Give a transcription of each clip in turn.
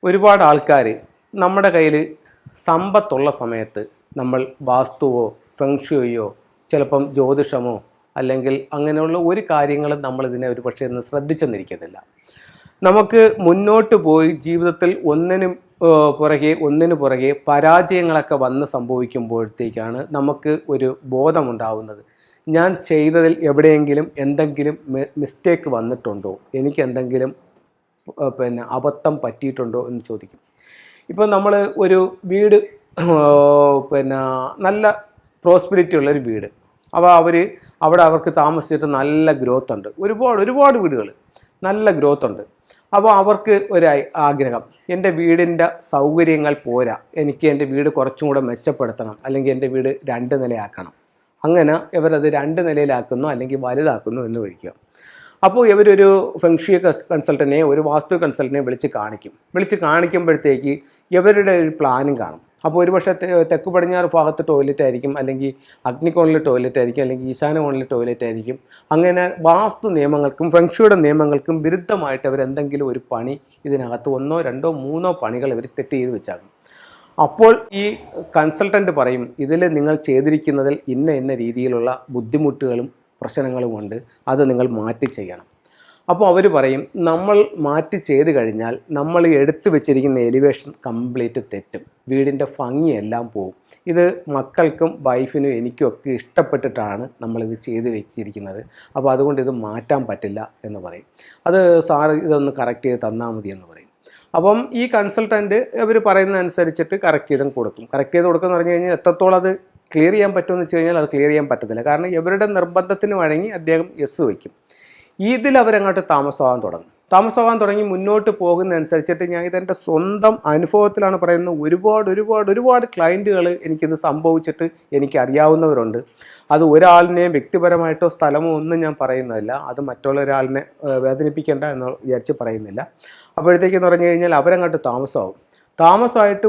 ഒരുപാട് ആൾക്കാർ നമ്മുടെ കയ്യിൽ സമ്പത്തുള്ള സമയത്ത് നമ്മൾ വാസ്തുവോ ഫെങ്ഷുയോ ചിലപ്പം ജ്യോതിഷമോ അല്ലെങ്കിൽ അങ്ങനെയുള്ള ഒരു കാര്യങ്ങളും നമ്മളിതിനെ ഒരു പക്ഷേ ഒന്ന് ശ്രദ്ധിച്ചെന്നിരിക്കുന്നില്ല. നമുക്ക് മുന്നോട്ട് പോയി ജീവിതത്തിൽ ഒന്നിനു പുറകെ പരാജയങ്ങളൊക്കെ വന്ന് സംഭവിക്കുമ്പോഴത്തേക്കാണ് നമുക്ക് ഒരു ബോധമുണ്ടാവുന്നത്. ഞാൻ ചെയ്തതിൽ എവിടെയെങ്കിലും എന്തെങ്കിലും മിസ്റ്റേക്ക് വന്നിട്ടുണ്ടോ, എനിക്ക് എന്തെങ്കിലും അബദ്ധം പറ്റിയിട്ടുണ്ടോ എന്ന് ചോദിക്കും. ഇപ്പോൾ നമ്മൾ ഒരു വീട് പിന്നെ നല്ല പ്രോസ്പെരിറ്റി ഉള്ളൊരു വീട്, അപ്പോൾ അവിടെ അവർക്ക് താമസിച്ചിട്ട് നല്ല ഗ്രോത്ത് ഉണ്ട്, ഒരുപാട് വീടുകൾ നല്ല ഗ്രോത്ത് ഉണ്ട്. അപ്പോൾ അവർക്ക് ഒരു ആഗ്രഹം, എൻ്റെ വീടിൻ്റെ സൗകര്യങ്ങൾ പോരാ, എനിക്ക് എൻ്റെ വീട് കുറച്ചും കൂടെ മെച്ചപ്പെടുത്തണം, അല്ലെങ്കിൽ എൻ്റെ വീട് 2 നിലയാക്കണം. അങ്ങനെ ഇവരത് 2 നിലയിലാക്കുന്നു അല്ലെങ്കിൽ വലുതാക്കുന്നു എന്ന് വയ്ക്കുക. അപ്പോൾ ഇവരൊരു ഫെങ്ഷി കൺസൾട്ടനെ, ഒരു വാസ്തു കൺസൾട്ടനെ വിളിച്ച് കാണിക്കുമ്പോഴത്തേക്ക് ഇവരുടെ ഒരു പ്ലാനും കാണും. അപ്പോൾ ഒരുപക്ഷെ തെക്ക് പടിഞ്ഞാറ് ഭാഗത്ത് ടോയ്ലറ്റ് ആയിരിക്കും, അല്ലെങ്കിൽ അഗ്നികോണിൽ ടോയ്ലറ്റ് ആയിരിക്കും, അല്ലെങ്കിൽ ഈശാന കോണിൽ ടോയ്ലറ്റ് ആയിരിക്കും. അങ്ങനെ വാസ്തു നിയമങ്ങൾക്കും ഫെങ്ഷിയുടെ നിയമങ്ങൾക്കും വിരുദ്ധമായിട്ട് അവരെന്തെങ്കിലും ഒരു പണി ഇതിനകത്ത് 1, 2, 3 പണികൾ ഇവർ തെറ്റ് ചെയ്ത് വെച്ചാകും. അപ്പോൾ ഈ കൺസൾട്ടൻ്റ് പറയും, ഇതിൽ നിങ്ങൾ ചെയ്തിരിക്കുന്നതിൽ ഇന്ന രീതിയിലുള്ള ബുദ്ധിമുട്ടുകളും പ്രശ്നങ്ങളുമുണ്ട്, അത് നിങ്ങൾ മാറ്റി ചെയ്യണം. അപ്പോൾ അവർ പറയും, നമ്മൾ മാറ്റി ചെയ്ത് കഴിഞ്ഞാൽ നമ്മൾ എടുത്തു വെച്ചിരിക്കുന്ന എലിവേഷൻ കംപ്ലീറ്റ് തെറ്റും, വീടിൻ്റെ ഭംഗിയെല്ലാം പോകും. ഇത് മക്കൾക്കും വൈഫിനും എനിക്കുമൊക്കെ ഇഷ്ടപ്പെട്ടിട്ടാണ് നമ്മളിത് ചെയ്ത് വെച്ചിരിക്കുന്നത്, അപ്പോൾ അതുകൊണ്ട് ഇത് മാറ്റാൻ പറ്റില്ല എന്ന് പറയും. അത് സാറ് ഇതൊന്ന് കറക്റ്റ് ചെയ്ത് തന്നാൽ മതി എന്ന് പറയും. അപ്പം ഈ കൺസൾട്ടൻറ്റ് ഇവർ പറയുന്നതനുസരിച്ചിട്ട് കറക്റ്റ് ചെയ്ത് കൊടുക്കുമെന്ന് പറഞ്ഞു കഴിഞ്ഞാൽ എത്രത്തോളം അത് ക്ലിയർ ചെയ്യാൻ പറ്റുമെന്ന് വെച്ച് കഴിഞ്ഞാൽ അത് ക്ലിയർ ചെയ്യാൻ പറ്റത്തില്ല. കാരണം ഇവരുടെ നിർബന്ധത്തിന് വഴങ്ങി അദ്ദേഹം യെസ് വയ്ക്കും. ഇതിൽ അവരങ്ങോട്ട് താമസമാകാൻ തുടങ്ങി മുന്നോട്ട് പോകുന്നതനുസരിച്ചിട്ട് ഞാൻ ഇതെൻ്റെ സ്വന്തം അനുഭവത്തിലാണ് പറയുന്നത്. ഒരുപാട് ക്ലയൻറ്റുകൾ എനിക്കിത് സംഭവിച്ചിട്ട് എനിക്കറിയാവുന്നവരുണ്ട്. അത് ഒരാളിനെയും വ്യക്തിപരമായിട്ടോ സ്ഥലമോ ഒന്നും ഞാൻ പറയുന്നതല്ല, അത് മറ്റുള്ള ഒരാളിനെ വേദനിപ്പിക്കേണ്ട എന്ന് വിചാരിച്ച് പറയുന്നില്ല. അപ്പോഴത്തേക്കെന്ന് പറഞ്ഞു കഴിഞ്ഞാൽ അവരങ്ങോട്ട് താമസമായിട്ട്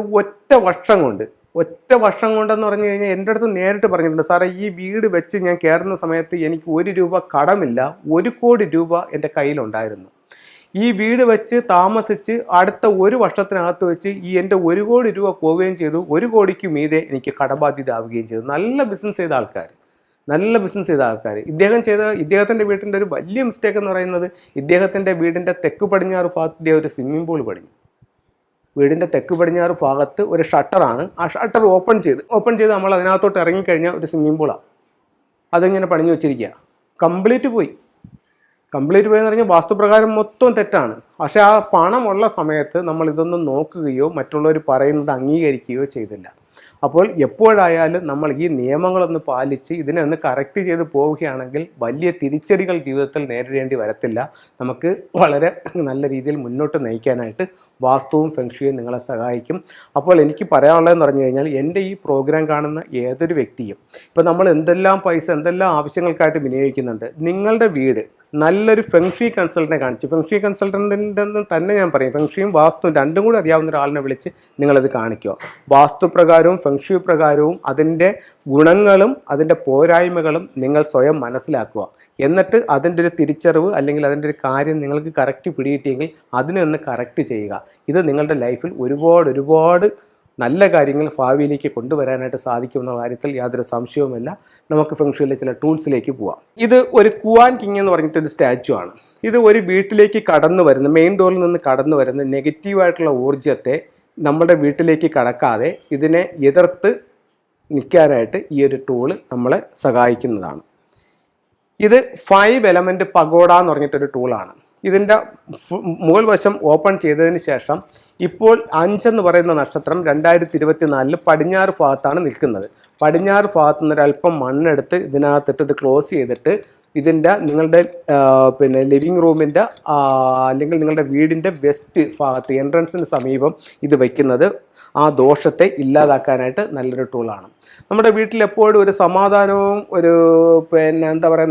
ഒറ്റ വർഷം കൊണ്ടെന്ന് പറഞ്ഞു കഴിഞ്ഞാൽ എൻ്റെ അടുത്ത് നേരിട്ട് പറഞ്ഞിട്ടുണ്ട്, സാറേ ഈ വീട് വെച്ച് ഞാൻ കയറുന്ന സമയത്ത് എനിക്ക് 1 രൂപ കടമില്ല, 1 കോടി രൂപ എൻ്റെ കയ്യിലുണ്ടായിരുന്നു. ഈ വീട് വെച്ച് താമസിച്ച് അടുത്ത 1 വർഷത്തിനകത്ത് വെച്ച് എൻ്റെ 1 കോടി രൂപ പോവുകയും ചെയ്തു, 1 കോടിക്ക് മീതെ എനിക്ക് കടബാധ്യത ആവുകയും ചെയ്തു. നല്ല ബിസിനസ് ചെയ്ത ആൾക്കാർ. ഇദ്ദേഹത്തിൻ്റെ വീട്ടിൻ്റെ ഒരു വലിയ മിസ്റ്റേക്ക് എന്ന് പറയുന്നത്, ഇദ്ദേഹത്തിൻ്റെ വീടിൻ്റെ തെക്ക് പടിഞ്ഞാറ് ഭാഗത്ത് ഒരു സ്വിമ്മിംഗ് പൂൾ പണിഞ്ഞു. വീടിൻ്റെ തെക്ക് പടിഞ്ഞാറ് ഭാഗത്ത് ഒരു ഷട്ടറാണ്, ആ ഷട്ടർ ഓപ്പൺ ചെയ്ത് നമ്മൾ അതിനകത്തോട്ട് ഇറങ്ങിക്കഴിഞ്ഞാൽ ഒരു സ്വിമ്മിംഗ് പൂളാണ്. അതിങ്ങനെ പണിഞ്ഞു വെച്ചിരിക്കുക. കംപ്ലീറ്റ് പോയി എന്ന് പറഞ്ഞാൽ വാസ്തുപ്രകാരം മൊത്തം തെറ്റാണ്. പക്ഷേ ആ പണമുള്ള സമയത്ത് നമ്മൾ ഇതൊന്നും നോക്കുകയോ മറ്റുള്ളവർ പറയുന്നത് അംഗീകരിക്കുകയോ ചെയ്തില്ല. അപ്പോൾ എപ്പോഴായാലും നമ്മൾ ഈ നിയമങ്ങളൊന്ന് പാലിച്ച് ഇതിനെ ഒന്ന് കറക്റ്റ് ചെയ്ത് പോവുകയാണെങ്കിൽ വലിയ തിരിച്ചടികൾ ജീവിതത്തിൽ നേരിടേണ്ടി വരത്തില്ല. നമുക്ക് വളരെ നല്ല രീതിയിൽ മുന്നോട്ട് നയിക്കാനായിട്ട് വാസ്തുവും ഫെങ്ഷുയും നിങ്ങളെ സഹായിക്കും. അപ്പോൾ എനിക്ക് പറയാനുള്ളതെന്ന് പറഞ്ഞു കഴിഞ്ഞാൽ, എൻ്റെ ഈ പ്രോഗ്രാം കാണുന്ന ഏതൊരു വ്യക്തിയും ഇപ്പോൾ നമ്മൾ എന്തെല്ലാം ആവശ്യങ്ങൾക്കായിട്ട് വിനിയോഗിക്കുന്നുണ്ട്, നിങ്ങളുടെ വീട് നല്ലൊരു ഫെങ്ഷി കൺസൾട്ടനെ കാണിച്ചു, ഫെങ്ഷി കൺസൾട്ടൻറ്റിൻ്റെ തന്നെ ഞാൻ പറയും, ഫെങ്ഷിയും വാസ്തു രണ്ടും കൂടി അറിയാവുന്ന ഒരാളിനെ വിളിച്ച് നിങ്ങളത് കാണിക്കുക. വാസ്തുപ്രകാരവും ഫെങ്ഷി പ്രകാരവും അതിൻ്റെ ഗുണങ്ങളും അതിൻ്റെ പോരായ്മകളും നിങ്ങൾ സ്വയം മനസ്സിലാക്കുക. എന്നിട്ട് അതിൻ്റെ ഒരു തിരിച്ചറിവ് അല്ലെങ്കിൽ അതിൻ്റെ ഒരു കാര്യം നിങ്ങൾക്ക് കറക്റ്റ് പിടികിട്ടിയെങ്കിൽ അതിനെ ഒന്ന് കറക്റ്റ് ചെയ്യുക. ഇത് നിങ്ങളുടെ ലൈഫിൽ ഒരുപാട് നല്ല കാര്യങ്ങൾ ഭാവിയിലേക്ക് കൊണ്ടുവരാനായിട്ട് സാധിക്കുമെന്ന കാര്യത്തിൽ യാതൊരു സംശയവുമില്ല. നമുക്ക് ഫെങ്ഷുയിലെ ചില ടൂൾസിലേക്ക് പോവാം. ഇത് ഒരു കുവാൻ കിങ് എന്ന് പറഞ്ഞിട്ടൊരു സ്റ്റാച്ചു ആണ്. ഇത് ഒരു വീട്ടിലേക്ക് മെയിൻ ഡോറിൽ നിന്ന് കടന്നു വരുന്ന നെഗറ്റീവായിട്ടുള്ള ഊർജ്ജത്തെ നമ്മുടെ വീട്ടിലേക്ക് കടക്കാതെ ഇതിനെ എതിർത്ത് നിൽക്കാനായിട്ട് ഈ ഒരു ടൂള് നമ്മളെ സഹായിക്കുന്നതാണ്. ഇത് 5 എലമെൻറ്റ് പഗോഡ എന്ന് പറഞ്ഞിട്ടൊരു ടൂളാണ്. ഇതിൻ്റെ മുകൾ വശം ഓപ്പൺ ചെയ്തതിന് ശേഷം ഇപ്പോൾ 5 എന്ന് പറയുന്ന നക്ഷത്രം 2024 പടിഞ്ഞാറ് ഭാഗത്താണ് നിൽക്കുന്നത്. പടിഞ്ഞാറ് ഭാഗത്തു നിന്ന് ഒരല്പം മണ്ണെടുത്ത് ഇതിനകത്തിട്ട് ഇത് ക്ലോസ് ചെയ്തിട്ട് ഇതിൻ്റെ നിങ്ങളുടെ ലിവിങ് റൂമിൻ്റെ അല്ലെങ്കിൽ നിങ്ങളുടെ വീടിൻ്റെ വെസ്റ്റ് ഭാഗത്ത് എൻട്രൻസിന് സമീപം ഇത് വയ്ക്കുന്നത് ആ ദോഷത്തെ ഇല്ലാതാക്കാനായിട്ട് നല്ലൊരു ടൂളാണ്. നമ്മുടെ വീട്ടിൽ എപ്പോഴും ഒരു സമാധാനവും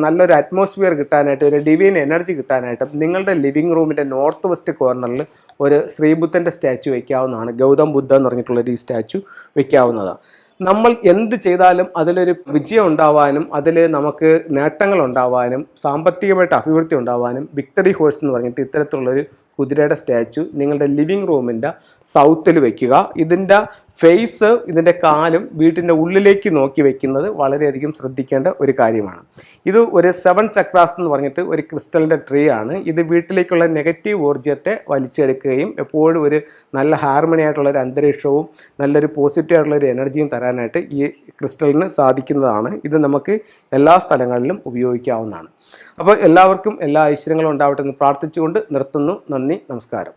നല്ലൊരു അറ്റ്മോസ്ഫിയർ കിട്ടാനായിട്ട്, ഒരു ഡിവൈൻ എനർജി കിട്ടാനായിട്ട് നിങ്ങളുടെ ലിവിങ് റൂമിൻ്റെ നോർത്ത് വെസ്റ്റ് കോർണറിൽ ഒരു ശ്രീബുദ്ധൻ്റെ സ്റ്റാച്ചു വയ്ക്കാവുന്നതാണ്. ഗൗതം ബുദ്ധ എന്ന് പറഞ്ഞിട്ടുള്ളൊരു ഈ സ്റ്റാച്ചു വയ്ക്കാവുന്നതാണ്. നമ്മൾ എന്ത് ചെയ്താലും അതിലൊരു വിജയം ഉണ്ടാവാനും അതിൽ നമുക്ക് നേട്ടങ്ങൾ ഉണ്ടാവാനും സാമ്പത്തികമായിട്ട് അഭിവൃദ്ധി ഉണ്ടാവാനും വിക്ടറി ഹോഴ്സ് എന്ന് പറഞ്ഞിട്ട് ഇത്തരത്തിലുള്ളൊരു കുതിരയുടെ സ്റ്റാച്ചു നിങ്ങളുടെ ലിവിങ് റൂമിൻ്റെ സൗത്തിൽ വെക്കുക. ഇതിൻ്റെ ഫേസ്, ഇതിൻ്റെ കാലും വീട്ടിൻ്റെ ഉള്ളിലേക്ക് നോക്കി വെക്കുന്നത് വളരെയധികം ശ്രദ്ധിക്കേണ്ട ഒരു കാര്യമാണ്. ഇത് ഒരു 7 ചക്രാസ് എന്ന് പറഞ്ഞിട്ട് ഒരു ക്രിസ്റ്റലിൻ്റെ ട്രീ ആണ്. ഇത് വീട്ടിലേക്കുള്ള നെഗറ്റീവ് ഊർജ്ജത്തെ വലിച്ചെടുക്കുകയും എപ്പോഴും ഒരു നല്ല ഹാർമണി ആയിട്ടുള്ള ഒരു അന്തരീക്ഷവും നല്ലൊരു പോസിറ്റീവ് ആയിട്ടുള്ള ഒരു എനർജിയും തരാനായിട്ട് ഈ ക്രിസ്റ്റലിന് സാധിക്കുന്നതാണ്. ഇത് നമുക്ക് എല്ലാ സ്ഥലങ്ങളിലും ഉപയോഗിക്കാവുന്നതാണ്. അപ്പോൾ എല്ലാവർക്കും എല്ലാ ഐശ്വര്യങ്ങളും ഉണ്ടാവട്ടെ എന്ന് പ്രാർത്ഥിച്ചുകൊണ്ട് നിർത്തുന്നു. നന്ദി, നമസ്കാരം.